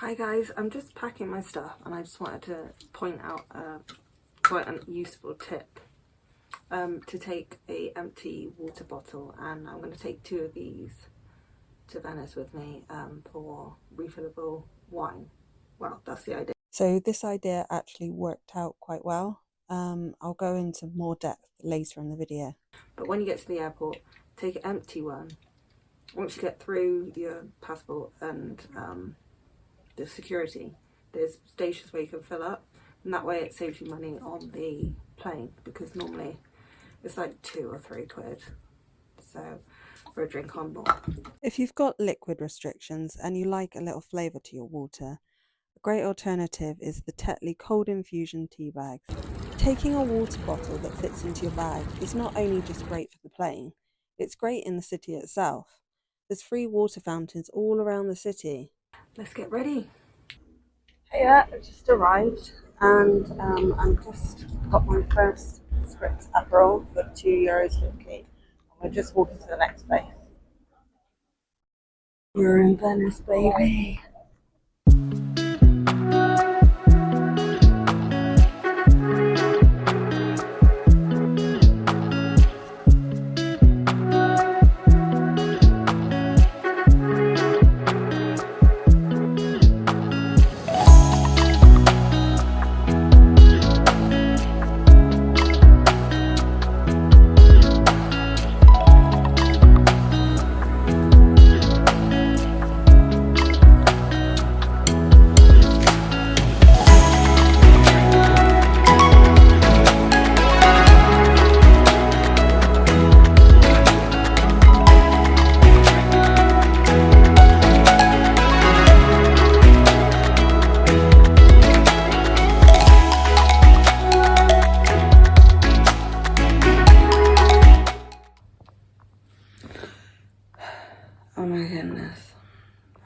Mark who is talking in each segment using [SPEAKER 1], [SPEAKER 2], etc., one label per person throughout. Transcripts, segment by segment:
[SPEAKER 1] Hi guys, I'm just packing my stuff and I just wanted to point out quite a useful tip to take a empty water bottle, and I'm going to take 2 of these to Venice with me for refillable wine. Well, that's the idea. So this idea actually worked out quite well. I'll go into more depth later in the video. But when you get to the airport, take an empty one. Once you get through your passport and the security, there's stations where you can fill up, and that way it saves you money on the plane, because normally it's like 2 or 3 quid so for a drink on board. If you've got liquid restrictions and you like a little flavour to your water, a great alternative is the Tetley cold infusion tea bags. Taking a water bottle that fits into your bag is not only just great for the plane, it's great in the city itself. There's free water fountains all around the city. Let's get ready. Hey, I just arrived and I'm just got my first spritz Aperol for €2.50. We're just walking to the next place. We're in Venice, baby. Oh my goodness.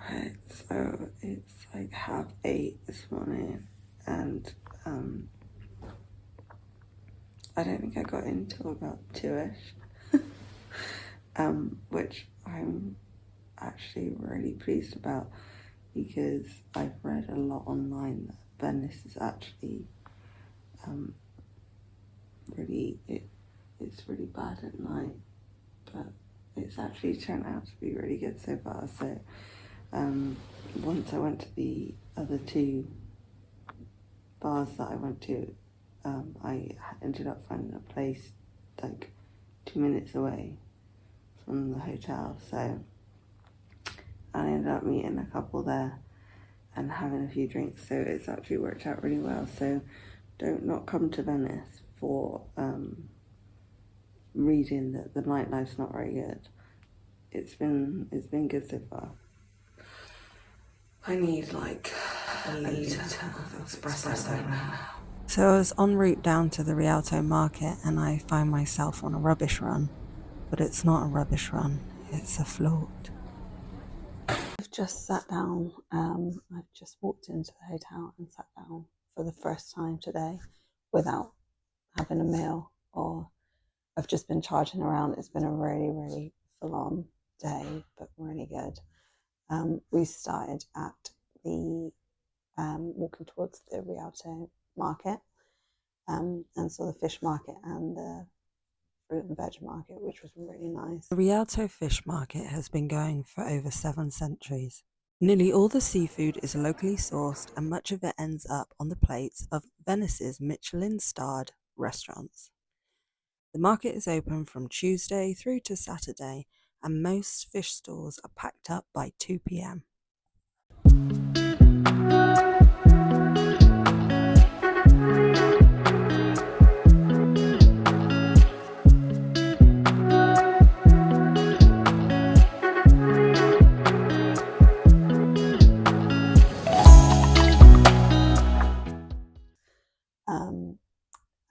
[SPEAKER 1] Right, so it's like 8:30 this morning, and I don't think I got in till about 2ish, which I'm actually really pleased about, because I've read a lot online that Venice is actually it's really bad at night, but it's actually turned out to be really good so far. So once I went to the other 2 bars that I went to, I ended up finding a place like 2 minutes away from the hotel, so I ended up meeting a couple there and having a few drinks, so it's actually worked out really well. So don't not come to Venice for reading that the nightlife's not very good. It's been good so far. I need like a litre of espresso right now. So I was en route down to the Rialto market and I find myself on a rubbish run, but it's not a rubbish run, it's a float. I've just sat down, I've just walked into the hotel and sat down for the first time today without having a meal, or I've just been charging around. It's been a really full-on day, but really good. We started at the walking towards the Rialto market, and saw the fish market and the fruit and veg market, which was really nice. The Rialto fish market has been going for over 7 centuries. Nearly all the seafood is locally sourced, and much of it ends up on the plates of Venice's Michelin-starred restaurants. The market is open from Tuesday through to Saturday, and most fish stores are packed up by 2 p.m.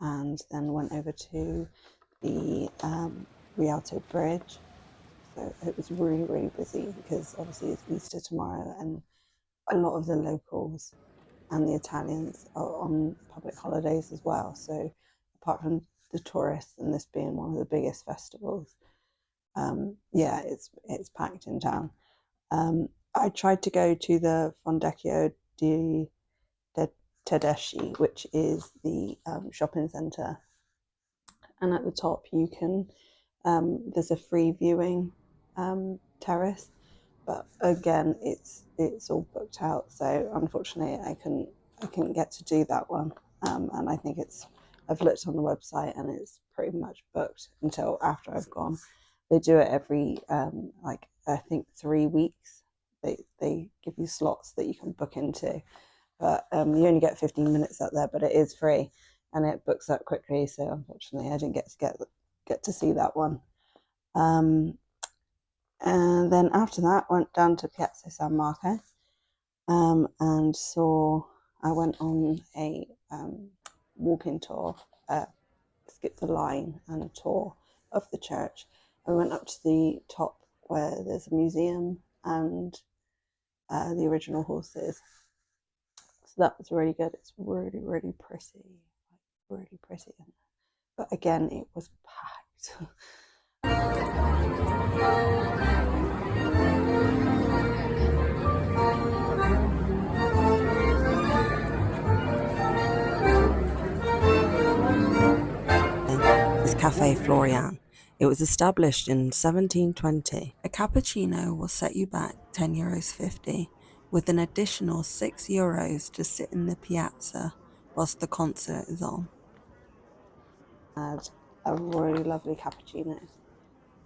[SPEAKER 1] And then went over to the Rialto Bridge. So it was really busy, because obviously it's Easter tomorrow and a lot of the locals and the Italians are on public holidays as well. So apart from the tourists and this being one of the biggest festivals, yeah, it's packed in town.
[SPEAKER 2] I tried to go to the Fondecchio di Tedeschi, which is the shopping centre, and at the top you can there's a free viewing terrace, but again it's all booked out, so unfortunately I couldn't get to do that one, and I think I've looked on the website and it's pretty much booked until after I've gone. They do it every like I think 3 weeks. They give you slots that you can book into, but you only get 15 minutes out there, but it is free and it books up quickly, so unfortunately I didn't get to see that one. And then after that went down to Piazza San Marco, and I went on a walking tour, skip the line and tour of the church. I went up to the top where there's a museum and the original horses. So that was really good. It's really, really pretty, really pretty. But again, it was packed. Is Cafe Florian. It was established in 1720. A cappuccino will set you back €10.50, with an additional €6 to sit in the piazza whilst the concert is on. I had a really lovely cappuccino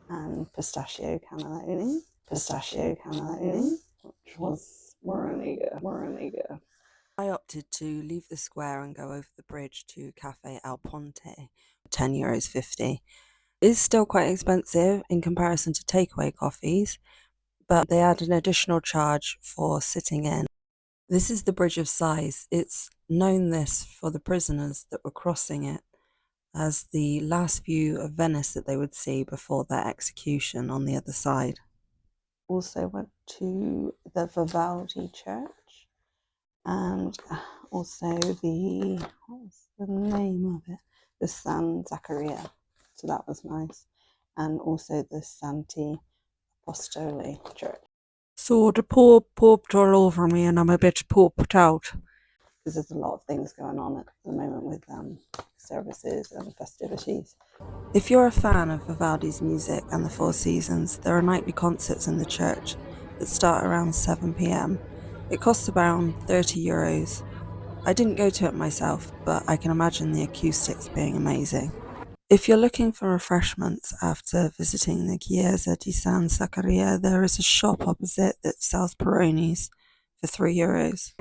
[SPEAKER 2] and pistachio cannelloni, which was really good. I opted to leave the square and go over the bridge to Cafe Al Ponte, €10.50. It is still quite expensive in comparison to takeaway coffees, but they add an additional charge for sitting in. This is the Bridge of Sighs. It's known this for the prisoners that were crossing it as the last view of Venice that they would see before their execution on the other side. Also went to the Vivaldi Church, and also what's the name of it? The San Zaccaria. So that was nice. And also the Santi Apostoli Church. So the Pope pooped all over me and I'm a bit pooped out. Because there's a lot of things going on at the moment with services and festivities. If you're a fan of Vivaldi's music and the Four Seasons, there are nightly concerts in the church that start around 7 p.m. It costs around €30. I didn't go to it myself, but I can imagine the acoustics being amazing. If you're looking for refreshments after visiting the Chiesa di San Zaccaria, there is a shop opposite that sells Peronis for €3.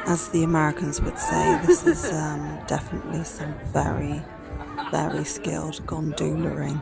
[SPEAKER 2] As the Americans would say, this is definitely some very, very skilled gondolaring.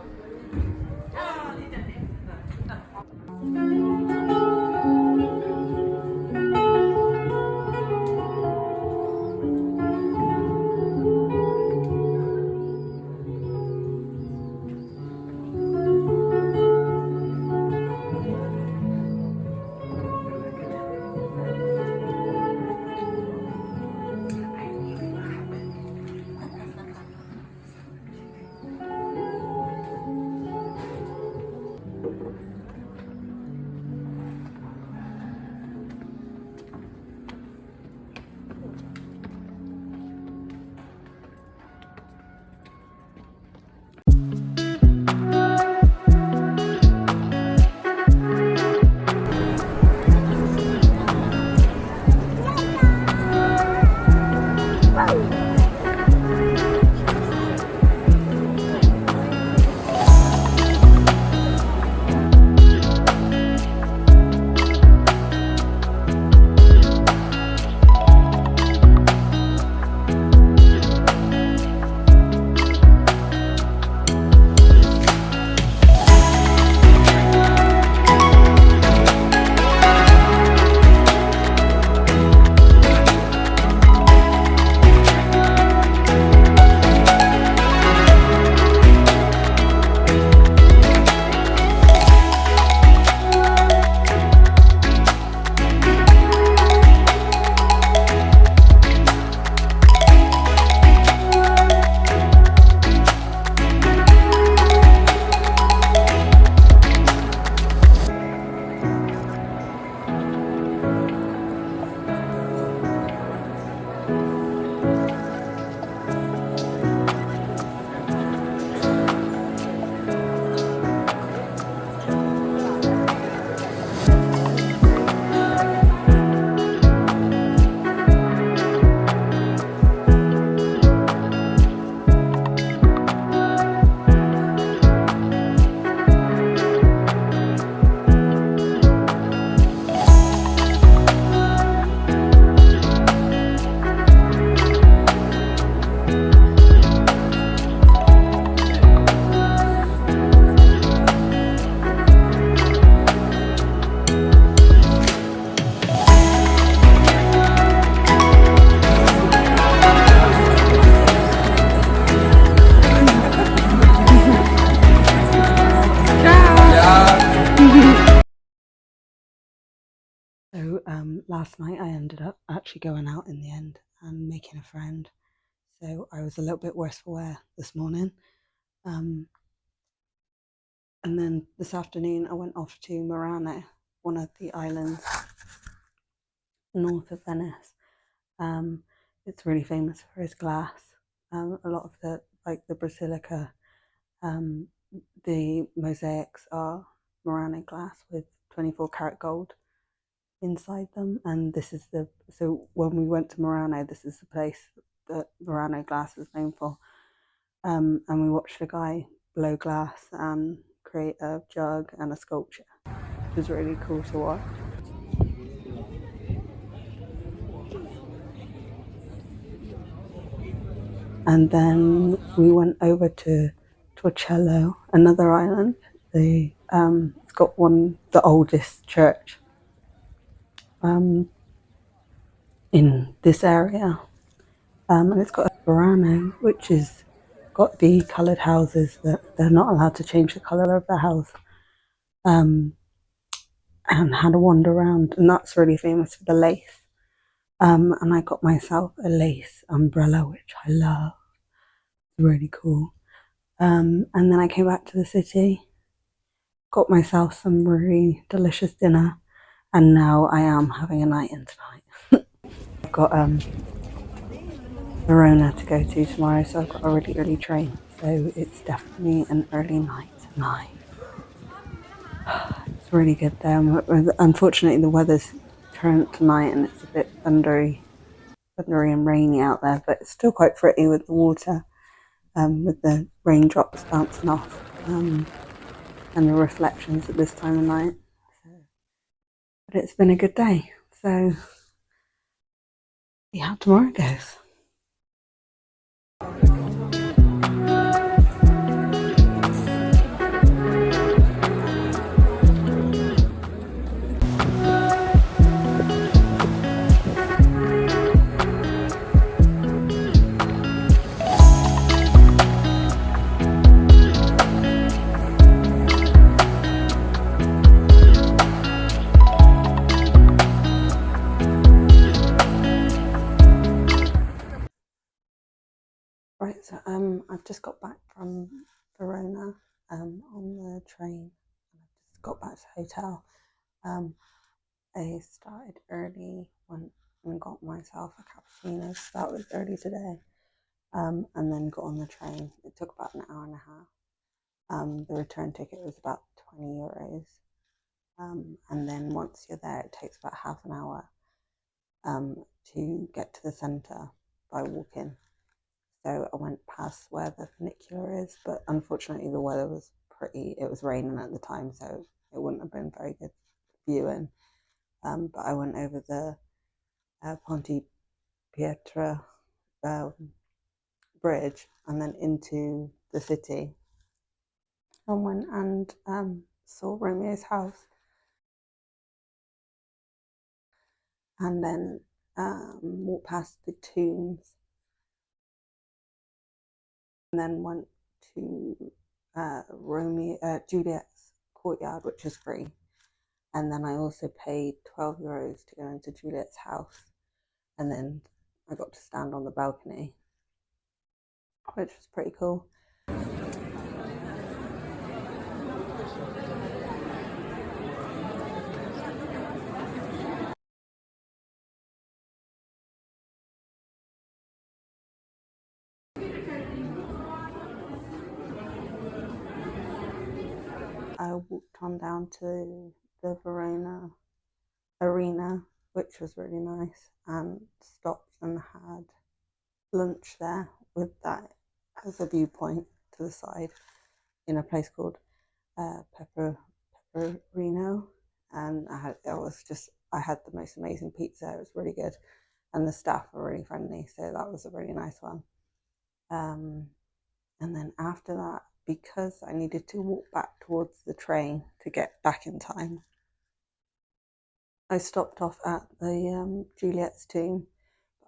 [SPEAKER 2] So last night I ended up actually going out in the end and making a friend. So I was a little bit worse for wear this morning. And then this afternoon I went off to Murano, one of the islands north of Venice. It's really famous for its glass. A lot of the basilica, the mosaics are Murano glass with 24 karat gold inside them, and this is so when we went to Murano, this is the place that Murano glass is known for. And we watched a guy blow glass and create a jug and a sculpture. It was really cool to watch. And then we went over to Torcello, another island. It's got the oldest church in this area, and it's got a Verano, which is got the coloured houses that they're not allowed to change the colour of the house. And had a wander around, and that's really famous for the lace. And I got myself a lace umbrella, which I love. It's really cool. And then I came back to the city, got myself some really delicious dinner, and now I am having a night in tonight. I've got Verona to go to tomorrow, so I've got a really early train, so it's definitely an early night tonight. It's really good there. Unfortunately, the weather's turned tonight and it's a bit thundery and rainy out there, but it's still quite pretty with the water, with the raindrops bouncing off, and the reflections at this time of night. But it's been a good day, so see how tomorrow goes. Right, so I've just got back from Verona on the train. I've just got back to the hotel. I started early, went and got myself a cappuccino. That was early today. And then got on the train. It took about an hour and a half. The return ticket was about €20. And then once you're there, it takes about half an hour to get to the centre by walking. So I went past where the funicular is, but unfortunately the weather was it was raining at the time, so it wouldn't have been very good viewing. But I went over the Ponte Pietra bridge and then into the city and went and saw Romeo's house, and then walked past the tombs, and then went to Juliet's courtyard, which is free. And then I also paid €12 to go into Juliet's house, and then I got to stand on the balcony, which was pretty cool. I walked on down to the Verona arena, which was really nice, and stopped and had lunch there with that as a viewpoint to the side in a place called Pepperino, and I had the most amazing pizza. It was really good, and the staff were really friendly, so that was a really nice one. And then after that, because I needed to walk back towards the train to get back in time, I stopped off at the Juliet's tomb.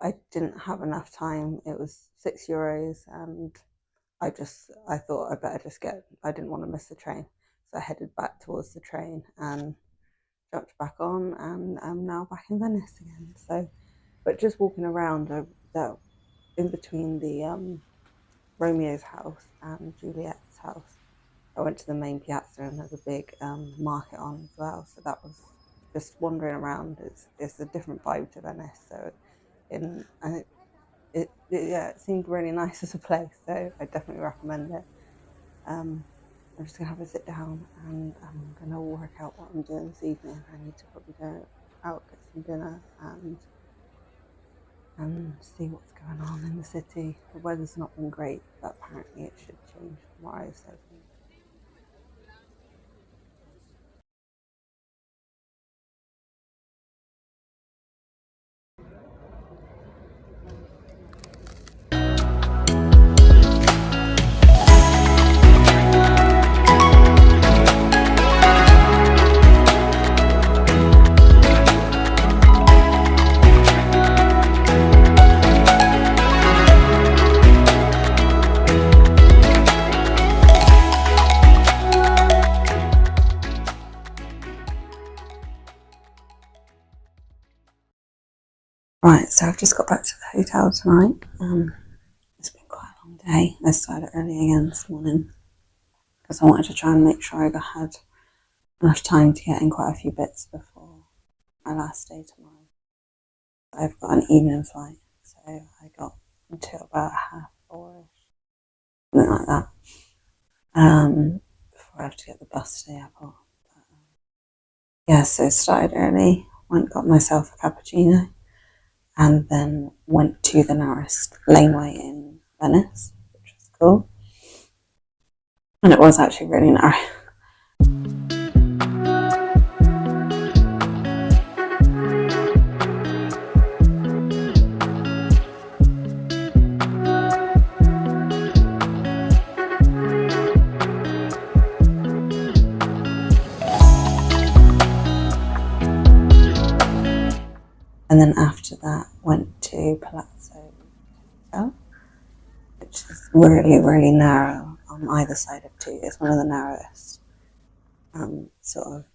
[SPEAKER 2] I didn't have enough time. It was €6, and I thought I better just I didn't want to miss the train, so I headed back towards the train and jumped back on, and I'm now back in Venice again. So, but just walking around in between the Romeo's house and Juliet's house, I went to the main piazza, and there's a big market on as well. So that was just wandering around. It's a different vibe to Venice. So it seemed really nice as a place. So I definitely recommend it. I'm just gonna have a sit down, and I'm gonna work out what I'm doing this evening. I need to probably go out, get some dinner, and see what's going on in the city. The weather's not been great, but apparently it should change tomorrow. So. Right, so I've just got back to the hotel tonight. It's been quite a long day. I started early again this morning because I wanted to try and make sure I had enough time to get in quite a few bits before my last day tomorrow. I've got an evening flight, so I got until about 4:30, something like that, before I have to get the bus to the airport. But, yeah, so started early, got myself a cappuccino, and then went to the nearest laneway in Venice, which was cool. And it was actually really narrow. And then after that, went to Palazzo Hotel, which is really, really narrow on either side of two. It's one of the narrowest sort of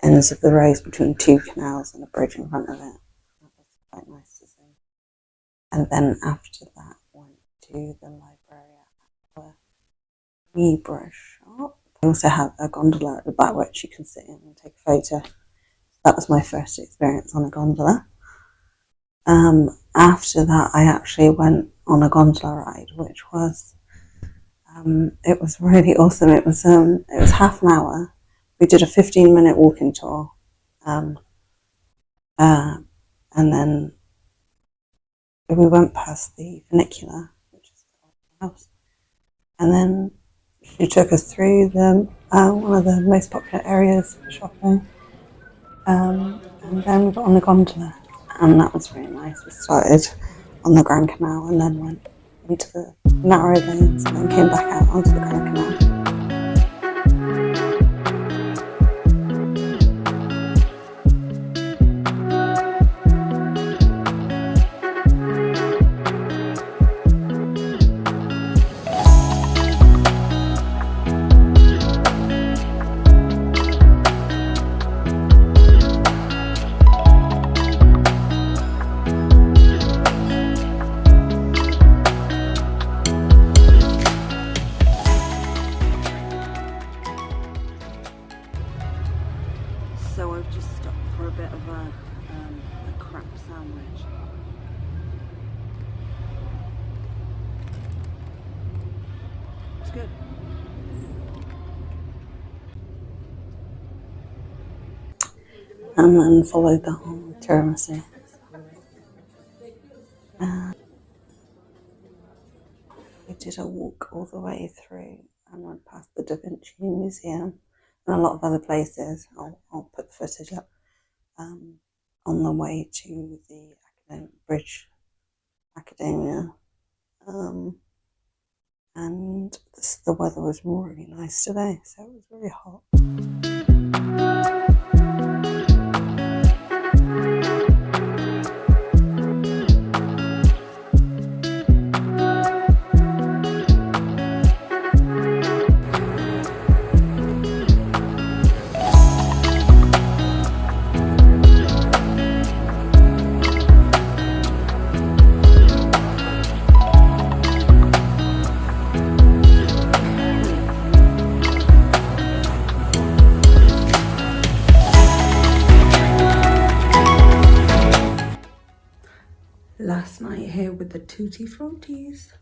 [SPEAKER 2] ends of the road between two canals and a bridge in front of it. That was quite nice to see. And then after that, went to the library at the Libra shop. They also have a gondola at the back which you can sit in and take a photo. That was my first experience on a gondola. After that, I actually went on a gondola ride, which was it was really awesome. It was half an hour. We did a 15-minute walking tour, and then we went past the funicular, which is the house, and then she took us through one of the most popular areas for shopping, and then we got on the gondola, and that was really nice. We started on the Grand Canal and then went into the narrow lanes and then came back out onto the Grand Canal. So I've just stopped for a bit of a crap sandwich. It's good. And then followed that on with tiramisu. We did a walk all the way through and went past the Da Vinci Museum and a lot of other places. I'll put the footage up on the way to the Bridge Academia. And the weather was really nice today, so it was really hot.
[SPEAKER 1] last night here with the Tutti Fruttis.